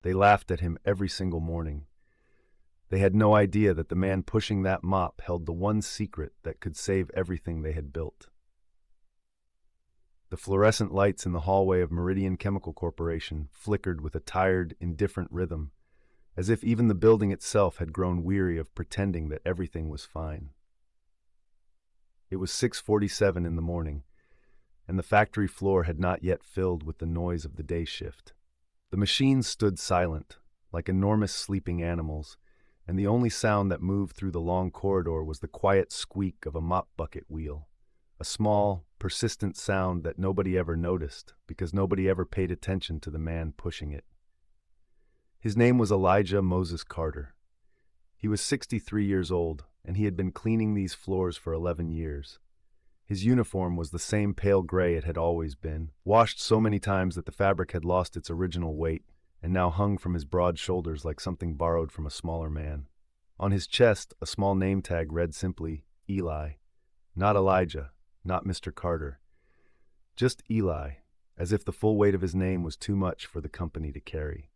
They laughed at him every single morning. They had no idea that the man pushing that mop held the one secret that could save everything they had built. The fluorescent lights in the hallway of Meridian Chemical Corporation flickered with a tired, indifferent rhythm, as if even the building itself had grown weary of pretending that everything was fine. It was 6:47 in the morning, and the factory floor had not yet filled with the noise of the day shift. The machines stood silent, like enormous sleeping animals, and the only sound that moved through the long corridor was the quiet squeak of a mop bucket wheel, a small, persistent sound that nobody ever noticed because nobody ever paid attention to the man pushing it. His name was Elijah Moses Carter. He was 63 years old, and he had been cleaning these floors for 11 years. His uniform was the same pale gray it had always been, washed so many times that the fabric had lost its original weight and now hung from his broad shoulders like something borrowed from a smaller man. On his chest, a small name tag read simply, Eli. Not Elijah, not Mr. Carter. Just Eli, as if the full weight of his name was too much for the company to carry.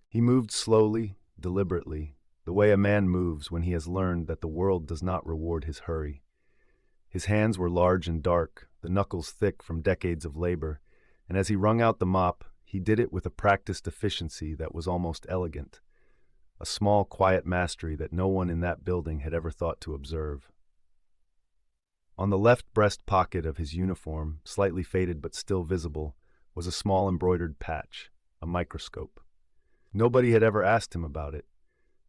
He moved slowly, deliberately, the way a man moves when he has learned that the world does not reward his hurry. His hands were large and dark, the knuckles thick from decades of labor, and as he wrung out the mop, he did it with a practiced efficiency that was almost elegant, a small, quiet mastery that no one in that building had ever thought to observe. On the left breast pocket of his uniform, slightly faded but still visible, was a small embroidered patch, a microscope. Nobody had ever asked him about it.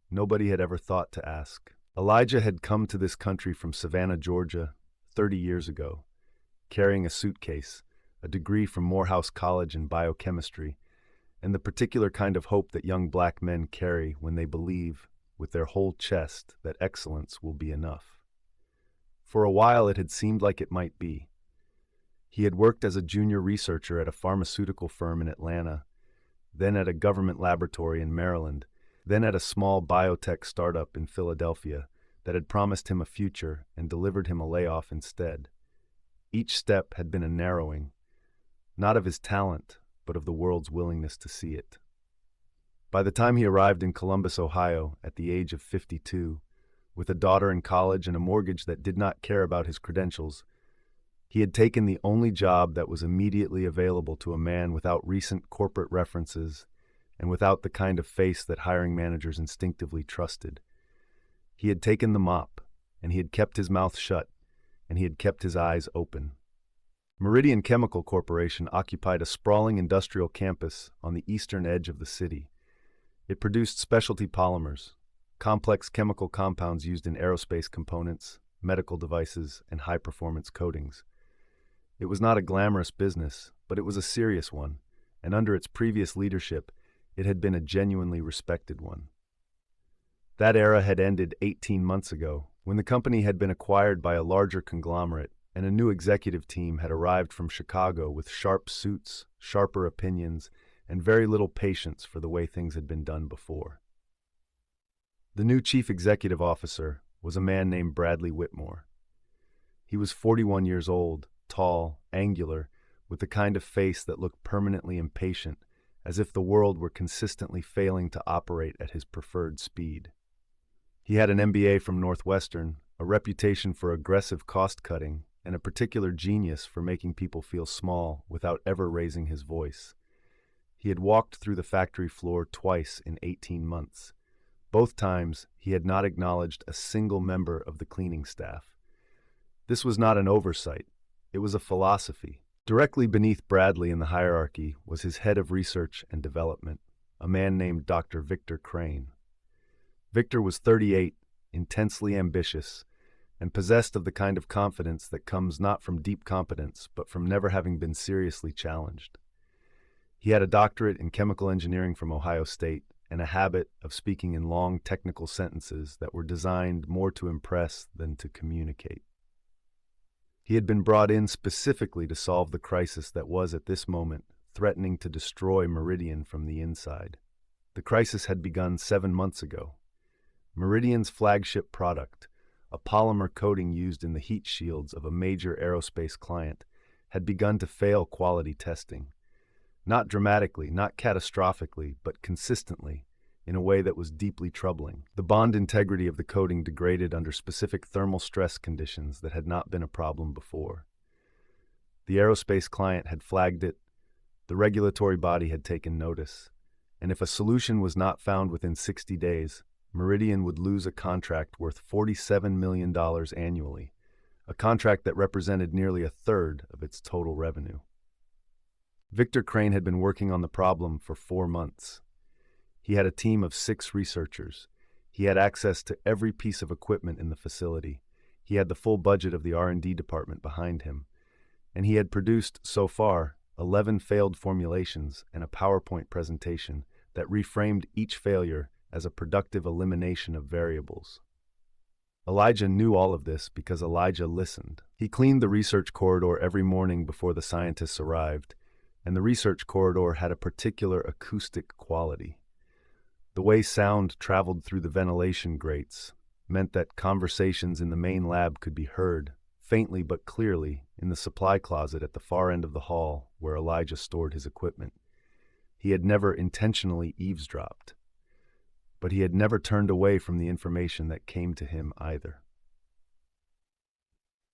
Nobody had ever thought to ask. Elijah had come to this country from Savannah, Georgia, 30 years ago, carrying a suitcase, a degree from Morehouse College in biochemistry, and the particular kind of hope that young black men carry when they believe, with their whole chest, that excellence will be enough. For a while it had seemed like it might be. He had worked as a junior researcher at a pharmaceutical firm in Atlanta, then at a government laboratory in Maryland, then at a small biotech startup in Philadelphia that had promised him a future and delivered him a layoff instead. Each step had been a narrowing, not of his talent, but of the world's willingness to see it. By the time he arrived in Columbus, Ohio, at the age of 52, with a daughter in college and a mortgage that did not care about his credentials, he had taken the only job that was immediately available to a man without recent corporate references and without the kind of face that hiring managers instinctively trusted. He had taken the mop, and he had kept his mouth shut, and he had kept his eyes open. Meridian Chemical Corporation occupied a sprawling industrial campus on the eastern edge of the city. It produced specialty polymers, complex chemical compounds used in aerospace components, medical devices, and high-performance coatings. It was not a glamorous business, but it was a serious one, and under its previous leadership, it had been a genuinely respected one. That era had ended 18 months ago, when the company had been acquired by a larger conglomerate, and a new executive team had arrived from Chicago with sharp suits, sharper opinions, and very little patience for the way things had been done before. The new chief executive officer was a man named Bradley Whitmore. He was 41 years old, tall, angular, with the kind of face that looked permanently impatient, as if the world were consistently failing to operate at his preferred speed. He had an MBA from Northwestern, a reputation for aggressive cost-cutting, and a particular genius for making people feel small without ever raising his voice. He had walked through the factory floor twice in 18 months. Both times, he had not acknowledged a single member of the cleaning staff. This was not an oversight. It was a philosophy. Directly beneath Bradley in the hierarchy was his head of research and development, a man named Dr. Victor Crane. Victor was 38, intensely ambitious, and possessed of the kind of confidence that comes not from deep competence, but from never having been seriously challenged. He had a doctorate in chemical engineering from Ohio State and a habit of speaking in long technical sentences that were designed more to impress than to communicate. He had been brought in specifically to solve the crisis that was, at this moment, threatening to destroy Meridian from the inside. The crisis had begun 7 months ago. Meridian's flagship product, a polymer coating used in the heat shields of a major aerospace client, had begun to fail quality testing. Not dramatically, not catastrophically, but consistently, in a way that was deeply troubling. The bond integrity of the coating degraded under specific thermal stress conditions that had not been a problem before. The aerospace client had flagged it, the regulatory body had taken notice, and if a solution was not found within 60 days, Meridian would lose a contract worth $47 million annually, a contract that represented nearly a third of its total revenue. Victor Crane had been working on the problem for 4 months. He had a team of 6 researchers. He had access to every piece of equipment in the facility. He had the full budget of the R&D department behind him. And he had produced, so far, 11 failed formulations and a PowerPoint presentation that reframed each failure as a productive elimination of variables. Elijah knew all of this because Elijah listened. He cleaned the research corridor every morning before the scientists arrived, and the research corridor had a particular acoustic quality. The way sound traveled through the ventilation grates meant that conversations in the main lab could be heard, faintly but clearly, in the supply closet at the far end of the hall where Elijah stored his equipment. He had never intentionally eavesdropped, but he had never turned away from the information that came to him either.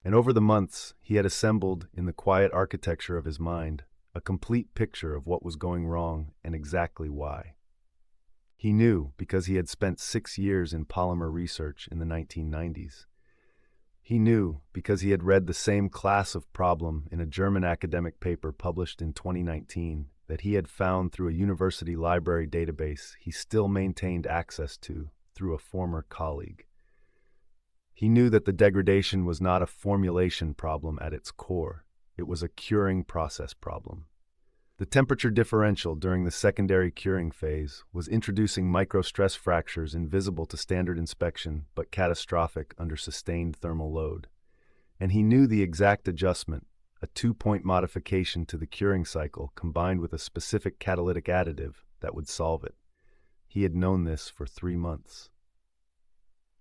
And over the months, he had assembled, in the quiet architecture of his mind, a complete picture of what was going wrong and exactly why. He knew because he had spent 6 years in polymer research in the 1990s. He knew because he had read the same class of problem in a German academic paper published in 2019 that he had found through a university library database he still maintained access to through a former colleague. He knew that the degradation was not a formulation problem at its core. It was a curing process problem. The temperature differential during the secondary curing phase was introducing microstress fractures invisible to standard inspection but catastrophic under sustained thermal load. And he knew the exact adjustment, a 2-point modification to the curing cycle combined with a specific catalytic additive, that would solve it. He had known this for 3 months.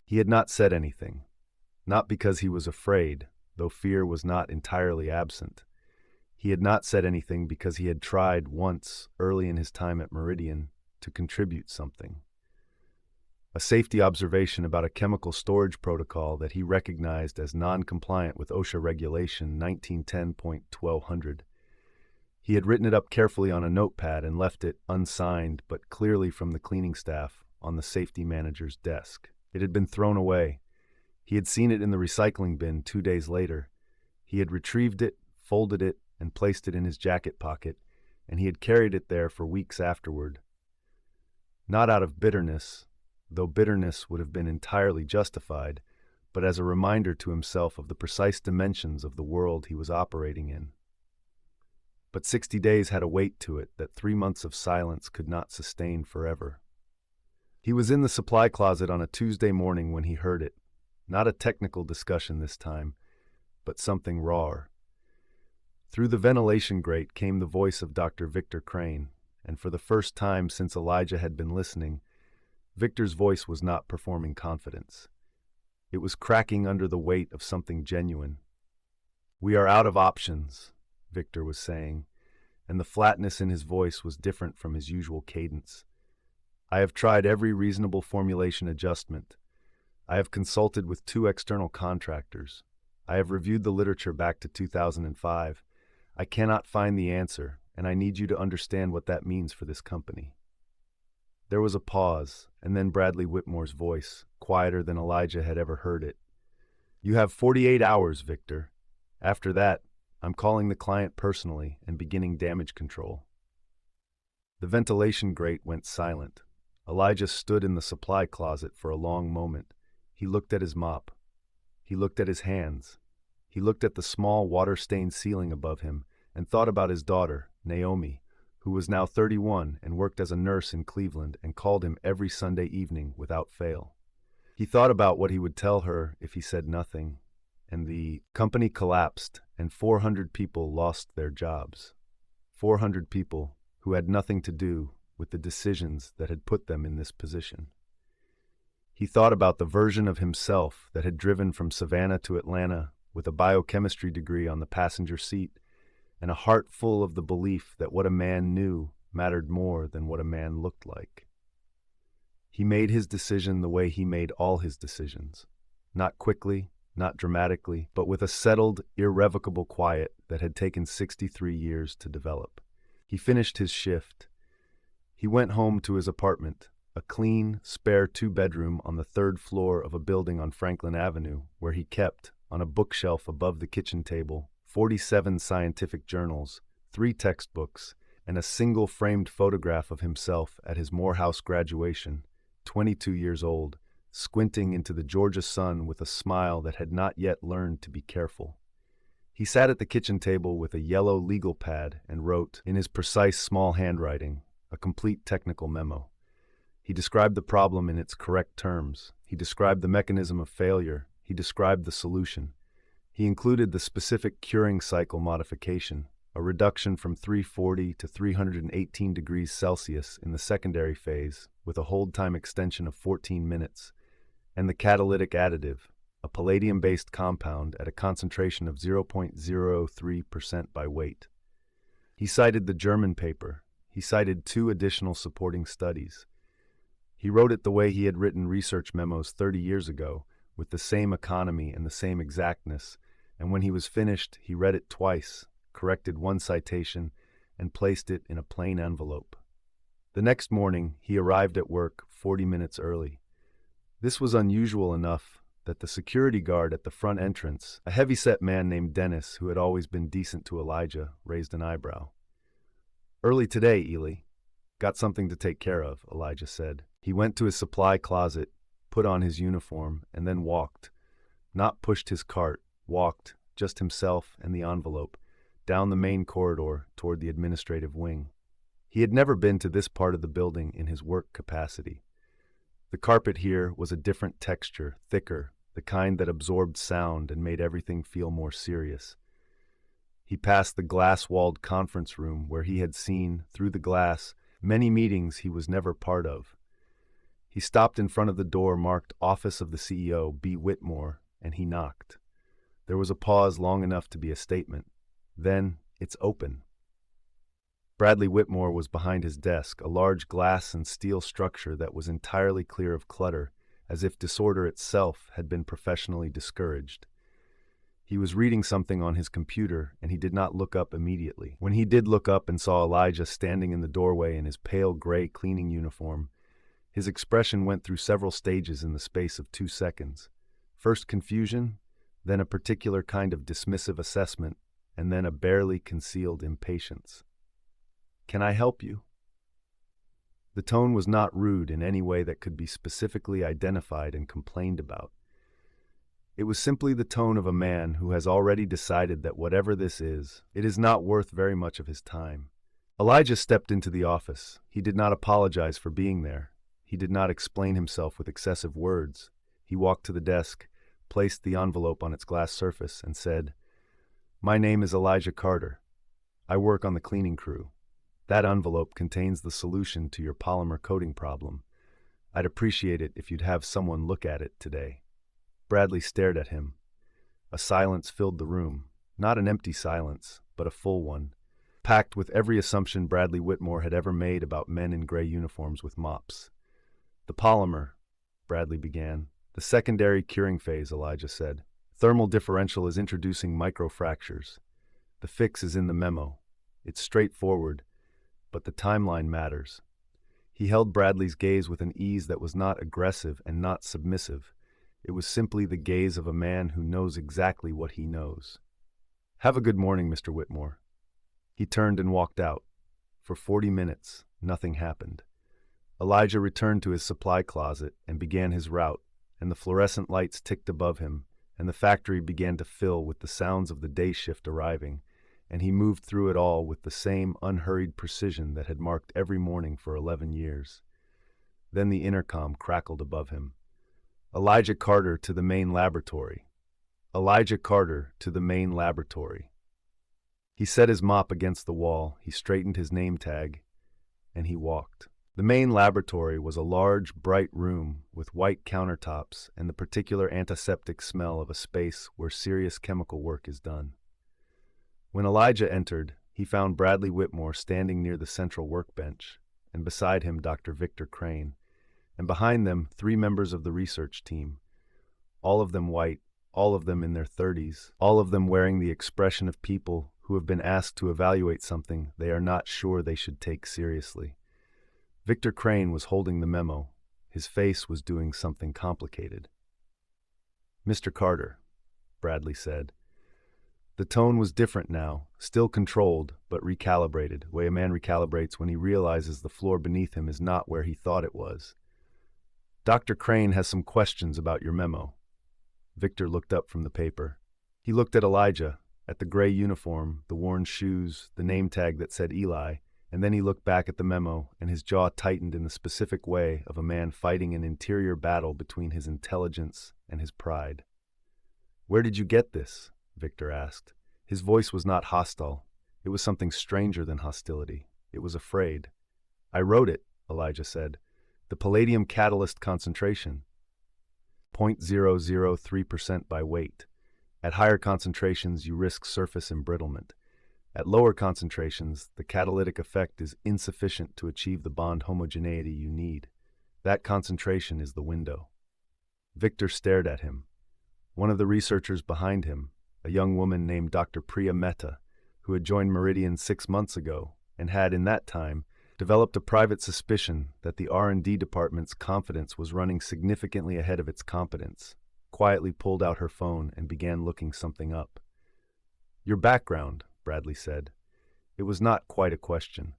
He had not said anything, not because he was afraid, though fear was not entirely absent. He had not said anything because he had tried once, early in his time at Meridian, to contribute something. A safety observation about a chemical storage protocol that he recognized as non-compliant with OSHA Regulation 1910.1200. He had written it up carefully on a notepad and left it, unsigned but clearly from the cleaning staff, on the safety manager's desk. It had been thrown away. He had seen it in the recycling bin 2 days later. He had retrieved it, folded it, and placed it in his jacket pocket, and he had carried it there for weeks afterward. Not out of bitterness, though bitterness would have been entirely justified, but as a reminder to himself of the precise dimensions of the world he was operating in. But 60 days had a weight to it that 3 months of silence could not sustain forever. He was in the supply closet on a Tuesday morning when he heard it. Not a technical discussion this time, but something rawer. Through the ventilation grate came the voice of Dr. Victor Crane, and for the first time since Elijah had been listening, Victor's voice was not performing confidence. It was cracking under the weight of something genuine. "We are out of options," Victor was saying, and the flatness in his voice was different from his usual cadence. "I have tried every reasonable formulation adjustment. I have consulted with 2 external contractors. I have reviewed the literature back to 2005. I cannot find the answer, and I need you to understand what that means for this company." There was a pause, and then Bradley Whitmore's voice, quieter than Elijah had ever heard it. "You have 48 hours, Victor. After that, I'm calling the client personally and beginning damage control." The ventilation grate went silent. Elijah stood in the supply closet for a long moment. He looked at his mop. He looked at his hands. He looked at the small water-stained ceiling above him and thought about his daughter, Naomi, who was now 31 and worked as a nurse in Cleveland and called him every Sunday evening without fail. He thought about what he would tell her if he said nothing, and the company collapsed and 400 people lost their jobs. 400 people who had nothing to do with the decisions that had put them in this position. He thought about the version of himself that had driven from Savannah to Atlanta with a biochemistry degree on the passenger seat and a heart full of the belief that what a man knew mattered more than what a man looked like. He made his decision the way he made all his decisions, not quickly, not dramatically, but with a settled, irrevocable quiet that had taken 63 years to develop. He finished his shift. He went home to his apartment, a clean, spare two-bedroom on the third floor of a building on Franklin Avenue, where he kept, on a bookshelf above the kitchen table, 47 scientific journals, 3 textbooks, and a single framed photograph of himself at his Morehouse graduation, 22 years old, squinting into the Georgia sun with a smile that had not yet learned to be careful. He sat at the kitchen table with a yellow legal pad and wrote, in his precise small handwriting, a complete technical memo. He described the problem in its correct terms. He described the mechanism of failure. He described the solution. He included the specific curing cycle modification, a reduction from 340 to 318 degrees Celsius in the secondary phase with a hold time extension of 14 minutes, and the catalytic additive, a palladium-based compound at a concentration of 0.03% by weight. He cited the German paper. He cited 2 additional supporting studies. He wrote it the way he had written research memos 30 years ago, with the same economy and the same exactness, and when he was finished, he read it twice, corrected 1 citation, and placed it in a plain envelope. The next morning, he arrived at work 40 minutes early. This was unusual enough that the security guard at the front entrance, a heavy-set man named Dennis, who had always been decent to Elijah, raised an eyebrow. "Early today, Ely. Got something to take care of," Elijah said. He went to his supply closet, put on his uniform, and then walked. Not pushed his cart, walked, just himself and the envelope, down the main corridor toward the administrative wing. He had never been to this part of the building in his work capacity. The carpet here was a different texture, thicker, the kind that absorbed sound and made everything feel more serious. He passed the glass-walled conference room where he had seen, through the glass, many meetings he was never part of. He stopped in front of the door marked Office of the CEO, B. Whitmore, and he knocked. There was a pause long enough to be a statement. Then, "It's open." Bradley Whitmore was behind his desk, a large glass and steel structure that was entirely clear of clutter, as if disorder itself had been professionally discouraged. He was reading something on his computer, and he did not look up immediately. When he did look up and saw Elijah standing in the doorway in his pale gray cleaning uniform, his expression went through several stages in the space of 2 seconds. First confusion, then a particular kind of dismissive assessment, and then a barely concealed impatience. "Can I help you?" The tone was not rude in any way that could be specifically identified and complained about. It was simply the tone of a man who has already decided that whatever this is, it is not worth very much of his time. Elijah stepped into the office. He did not apologize for being there. He did not explain himself with excessive words. He walked to the desk, placed the envelope on its glass surface, and said, "My name is Elijah Carter. I work on the cleaning crew. That envelope contains the solution to your polymer coating problem. I'd appreciate it if you'd have someone look at it today." Bradley stared at him. A silence filled the room, not an empty silence, but a full one, packed with every assumption Bradley Whitmore had ever made about men in gray uniforms with mops. "The polymer," Bradley began. "The secondary curing phase," Elijah said. "Thermal differential is introducing microfractures. The fix is in the memo. It's straightforward, but the timeline matters." He held Bradley's gaze with an ease that was not aggressive and not submissive. It was simply the gaze of a man who knows exactly what he knows. "Have a good morning, Mr. Whitmore." He turned and walked out. For 40 minutes, nothing happened. Elijah returned to his supply closet and began his route, and the fluorescent lights ticked above him, and the factory began to fill with the sounds of the day shift arriving, and he moved through it all with the same unhurried precision that had marked every morning for 11 years. Then the intercom crackled above him. "Elijah Carter to the main laboratory. Elijah Carter to the main laboratory." He set his mop against the wall, he straightened his name tag, and he walked. The main laboratory was a large, bright room with white countertops and the particular antiseptic smell of a space where serious chemical work is done. When Elijah entered, he found Bradley Whitmore standing near the central workbench, and beside him Dr. Victor Crane, and behind them 3 members of the research team, all of them white, all of them in their 30s, all of them wearing the expression of people who have been asked to evaluate something they are not sure they should take seriously. Victor Crane was holding the memo. His face was doing something complicated. "Mr. Carter," Bradley said. The tone was different now, still controlled, but recalibrated, the way a man recalibrates when he realizes the floor beneath him is not where he thought it was. "Dr. Crane has some questions about your memo." Victor looked up from the paper. He looked at Elijah, at the gray uniform, the worn shoes, the name tag that said Eli, and then he looked back at the memo, and his jaw tightened in the specific way of a man fighting an interior battle between his intelligence and his pride. "Where did you get this?" Victor asked. His voice was not hostile. It was something stranger than hostility. It was afraid. "I wrote it," Elijah said. "The palladium catalyst concentration. 0.003% by weight. At higher concentrations, you risk surface embrittlement. At lower concentrations, the catalytic effect is insufficient to achieve the bond homogeneity you need. That concentration is the window." Victor stared at him. One of the researchers behind him, a young woman named Dr. Priya Mehta, who had joined Meridian 6 months ago and had, in that time, developed a private suspicion that the R&D department's confidence was running significantly ahead of its competence, quietly pulled out her phone and began looking something up. "Your background," Bradley said. It was not quite a question.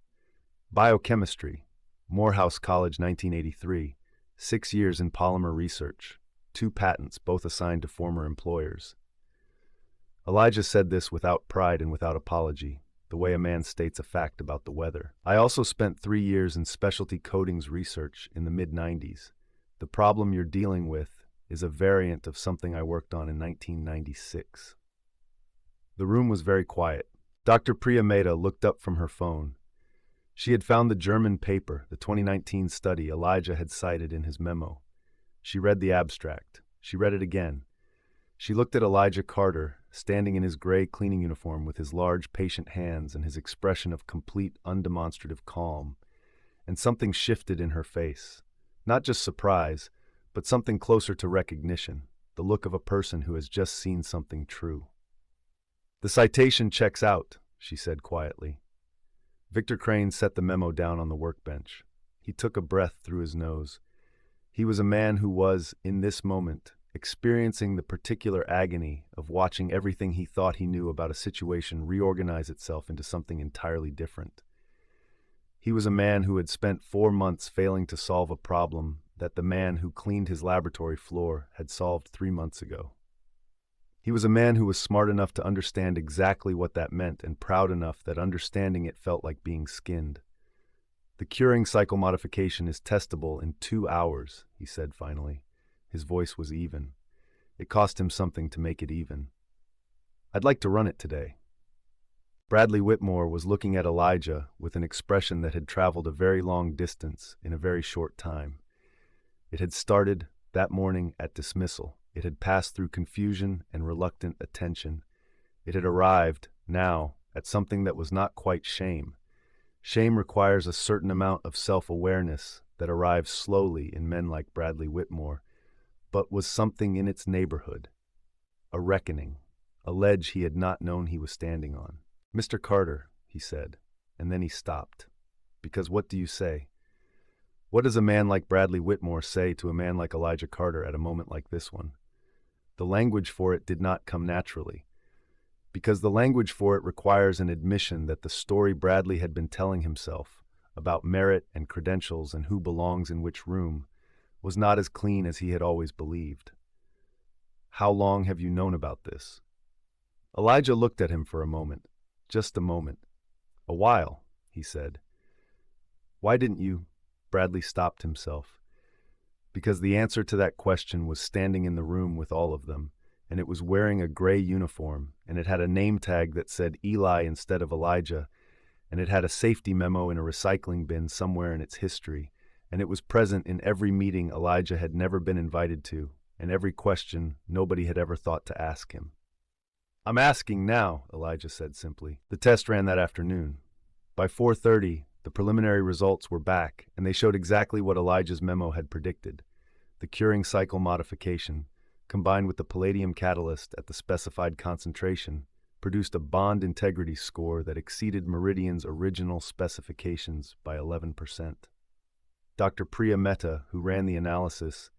"Biochemistry, Morehouse College, 1983, 6 years in polymer research, 2 patents, both assigned to former employers." Elijah said this without pride and without apology, the way a man states a fact about the weather. "I also spent 3 years in specialty coatings research in the mid-90s. The problem you're dealing with is a variant of something I worked on in 1996. The room was very quiet. Dr. Priya Mehta looked up from her phone. She had found the German paper, the 2019 study Elijah had cited in his memo. She read the abstract. She read it again. She looked at Elijah Carter, standing in his gray cleaning uniform with his large, patient hands and his expression of complete, undemonstrative calm, and something shifted in her face. Not just surprise, but something closer to recognition, the look of a person who has just seen something true. "The citation checks out," she said quietly. Victor Crane set the memo down on the workbench. He took a breath through his nose. He was a man who was, in this moment, experiencing the particular agony of watching everything he thought he knew about a situation reorganize itself into something entirely different. He was a man who had spent 4 months failing to solve a problem that the man who cleaned his laboratory floor had solved 3 months ago. He was a man who was smart enough to understand exactly what that meant and proud enough that understanding it felt like being skinned. "The curing cycle modification is testable in 2 hours, he said finally. His voice was even. It cost him something to make it even. "I'd like to run it today." Bradley Whitmore was looking at Elijah with an expression that had traveled a very long distance in a very short time. It had started that morning at dismissal. It had passed through confusion and reluctant attention. It had arrived, now, at something that was not quite shame. Shame requires a certain amount of self-awareness that arrives slowly in men like Bradley Whitmore, but was something in its neighborhood. A reckoning, a ledge he had not known he was standing on. "Mr. Carter," he said, and then he stopped. "Because what do you say? What does a man like Bradley Whitmore say to a man like Elijah Carter at a moment like this one?" The language for it did not come naturally, because the language for it requires an admission that the story Bradley had been telling himself about merit and credentials and who belongs in which room was not as clean as he had always believed. "How long have you known about this?" Elijah looked at him for a moment, just a moment. "A while," he said. "Why didn't you?" Bradley stopped himself. Because the answer to that question was standing in the room with all of them, and it was wearing a gray uniform, and it had a name tag that said Eli instead of Elijah, and it had a safety memo in a recycling bin somewhere in its history, and it was present in every meeting Elijah had never been invited to, and every question nobody had ever thought to ask him. I'm asking now, Elijah said simply. The test ran that afternoon. By 4:30, the preliminary results were back, and they showed exactly what Elijah's memo had predicted. The curing cycle modification, combined with the palladium catalyst at the specified concentration, produced a bond integrity score that exceeded Meridian's original specifications by 11%. Dr. Priya Mehta, who ran the analysis,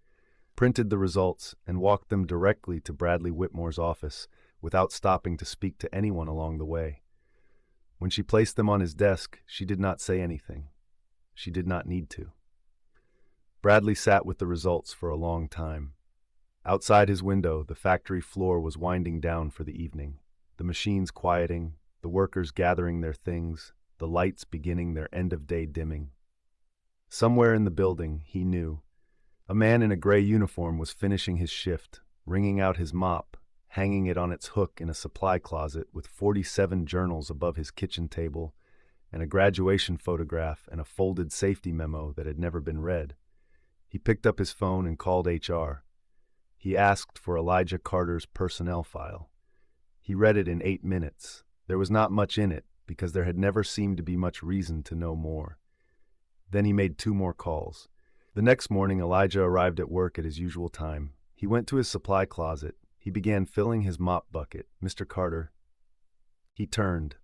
printed the results and walked them directly to Bradley Whitmore's office without stopping to speak to anyone along the way. When she placed them on his desk, she did not say anything. She did not need to. Bradley sat with the results for a long time. Outside his window, the factory floor was winding down for the evening, the machines quieting, the workers gathering their things, the lights beginning their end-of-day dimming. Somewhere in the building, he knew, a man in a gray uniform was finishing his shift, wringing out his mop, hanging it on its hook in a supply closet with 47 journals above his kitchen table and a graduation photograph and a folded safety memo that had never been read. He picked up his phone and called HR. He asked for Elijah Carter's personnel file. He read it in 8 minutes. There was not much in it because there had never seemed to be much reason to know more. Then he made 2 more calls. The next morning, Elijah arrived at work at his usual time. He went to his supply closet. He began filling his mop bucket. Mr. Carter. He turned.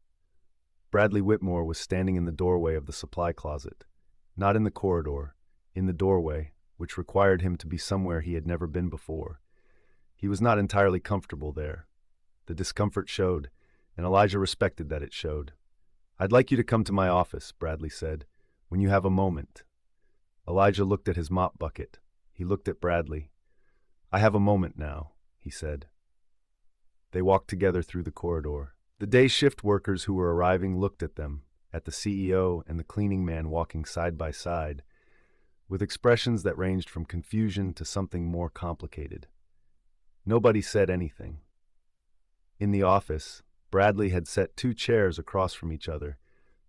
Bradley Whitmore was standing in the doorway of the supply closet. Not in the corridor, in the doorway, which required him to be somewhere he had never been before. He was not entirely comfortable there. The discomfort showed, and Elijah respected that it showed. "I'd like you to come to my office," Bradley said, "when you have a moment." Elijah looked at his mop bucket. He looked at Bradley. "I have a moment now," he said. They walked together through the corridor. The day shift workers who were arriving looked at them, at the CEO and the cleaning man walking side by side, with expressions that ranged from confusion to something more complicated. Nobody said anything. In the office, Bradley had set 2 chairs across from each other,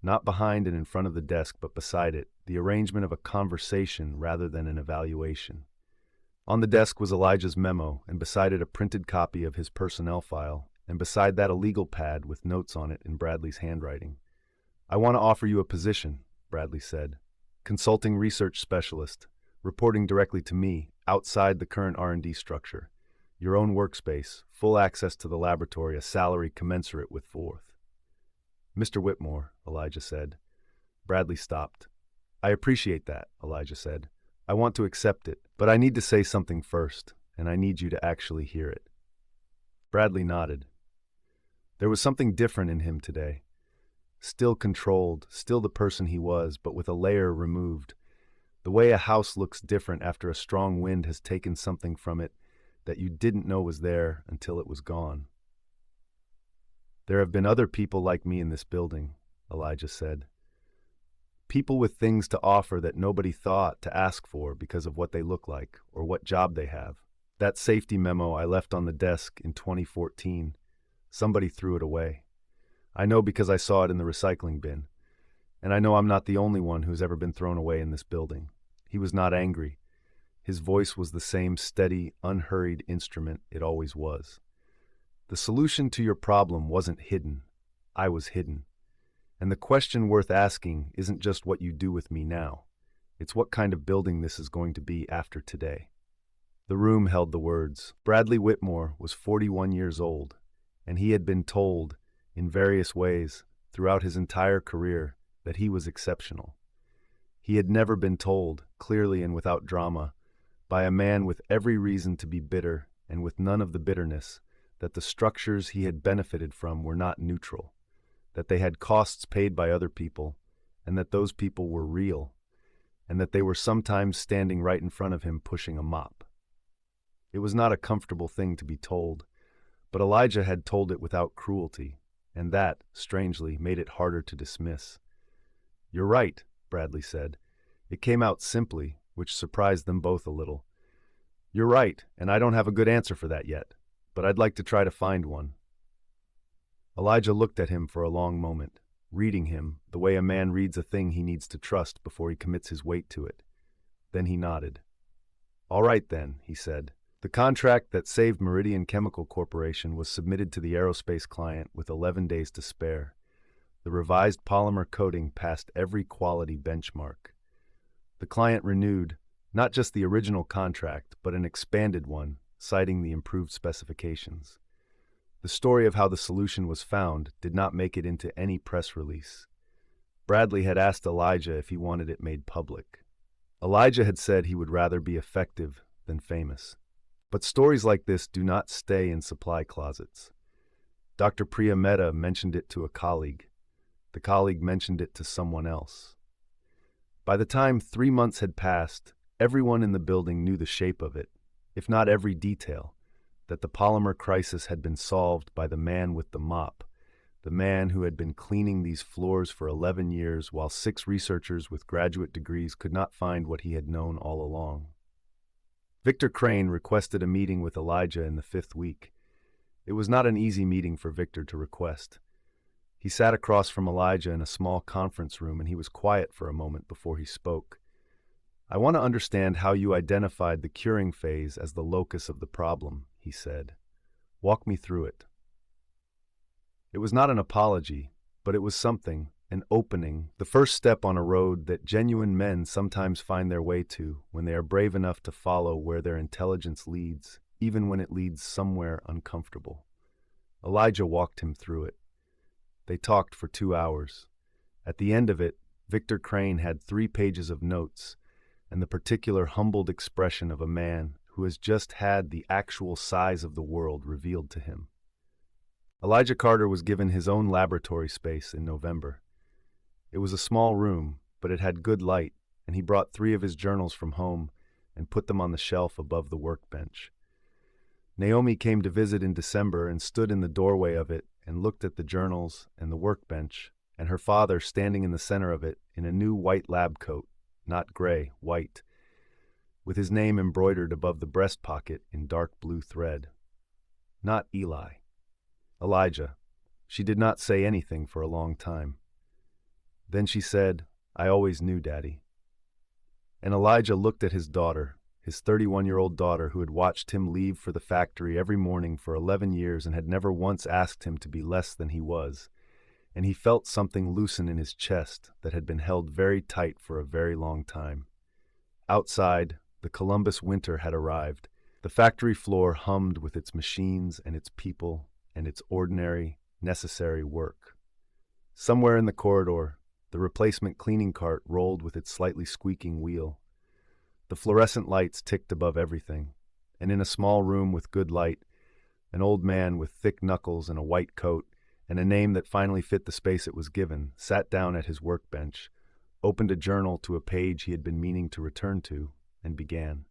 not behind and in front of the desk, but beside it, the arrangement of a conversation rather than an evaluation. On the desk was Elijah's memo, and beside it a printed copy of his personnel file, and beside that a legal pad with notes on it in Bradley's handwriting. "I want to offer you a position," Bradley said. "Consulting research specialist, reporting directly to me, outside the current R&D structure. Your own workspace, full access to the laboratory, a salary commensurate with Fourth." "Mr. Whitmore," Elijah said. Bradley stopped. "I appreciate that," Elijah said. "I want to accept it, but I need to say something first, and I need you to actually hear it." Bradley nodded. There was something different in him today. Still controlled, still the person he was, but with a layer removed. The way a house looks different after a strong wind has taken something from it that you didn't know was there until it was gone. "There have been other people like me in this building," Elijah said. "People with things to offer that nobody thought to ask for because of what they look like or what job they have. That safety memo I left on the desk in 2014, somebody threw it away. I know because I saw it in the recycling bin. And I know I'm not the only one who's ever been thrown away in this building." He was not angry. His voice was the same steady, unhurried instrument it always was. "The solution to your problem wasn't hidden. I was hidden. And the question worth asking isn't just what you do with me now. It's what kind of building this is going to be after today." The room held the words. Bradley Whitmore was 41 years old, and he had been told, in various ways, throughout his entire career, that he was exceptional. He had never been told, clearly and without drama, by a man with every reason to be bitter and with none of the bitterness, that the structures he had benefited from were not neutral, that they had costs paid by other people, and that those people were real, and that they were sometimes standing right in front of him pushing a mop. It was not a comfortable thing to be told, but Elijah had told it without cruelty, and that, strangely, made it harder to dismiss. "You're right," Bradley said. It came out simply, which surprised them both a little. "You're right, and I don't have a good answer for that yet, but I'd like to try to find one." Elijah looked at him for a long moment, reading him the way a man reads a thing he needs to trust before he commits his weight to it. Then he nodded. "All right then," he said. "The The contract that saved Meridian Chemical Corporation was submitted to the aerospace client with 11 days to spare. The revised polymer coating passed every quality benchmark. The client renewed not just the original contract, but an expanded one, citing the improved specifications. The story of how the solution was found did not make it into any press release. Bradley had asked Elijah if he wanted it made public. Elijah had said he would rather be effective than famous. But stories like this do not stay in supply closets. Dr. Priya Mehta mentioned it to a colleague. The colleague mentioned it to someone else. By the time 3 months had passed, everyone in the building knew the shape of it, if not every detail, that the polymer crisis had been solved by the man with the mop, the man who had been cleaning these floors for 11 years while 6 researchers with graduate degrees could not find what he had known all along. Victor Crane requested a meeting with Elijah in the 5th week. It was not an easy meeting for Victor to request. He sat across from Elijah in a small conference room, and he was quiet for a moment before he spoke. "I want to understand how you identified the curing phase as the locus of the problem," he said. "Walk me through it." It was not an apology, but it was something, an opening, the first step on a road that genuine men sometimes find their way to when they are brave enough to follow where their intelligence leads, even when it leads somewhere uncomfortable. Elijah walked him through it. They talked for 2 hours. At the end of it, Victor Crane had 3 pages of notes and the particular humbled expression of a man who has just had the actual size of the world revealed to him. Elijah Carter was given his own laboratory space in November. It was a small room, but it had good light, and he brought 3 of his journals from home and put them on the shelf above the workbench. Naomi came to visit in December and stood in the doorway of it and looked at the journals and the workbench, and her father standing in the center of it in a new white lab coat, not gray, white, with his name embroidered above the breast pocket in dark blue thread. Not Eli. Elijah. She did not say anything for a long time. Then she said, "I always knew, Daddy." And Elijah looked at his daughter, his 31-year-old daughter who had watched him leave for the factory every morning for 11 years and had never once asked him to be less than he was, and he felt something loosen in his chest that had been held very tight for a very long time. Outside, the Columbus winter had arrived. The factory floor hummed with its machines and its people and its ordinary, necessary work. Somewhere in the corridor, the replacement cleaning cart rolled with its slightly squeaking wheel. The fluorescent lights ticked above everything, and in a small room with good light, an old man with thick knuckles and a white coat and a name that finally fit the space it was given sat down at his workbench, opened a journal to a page he had been meaning to return to, and began.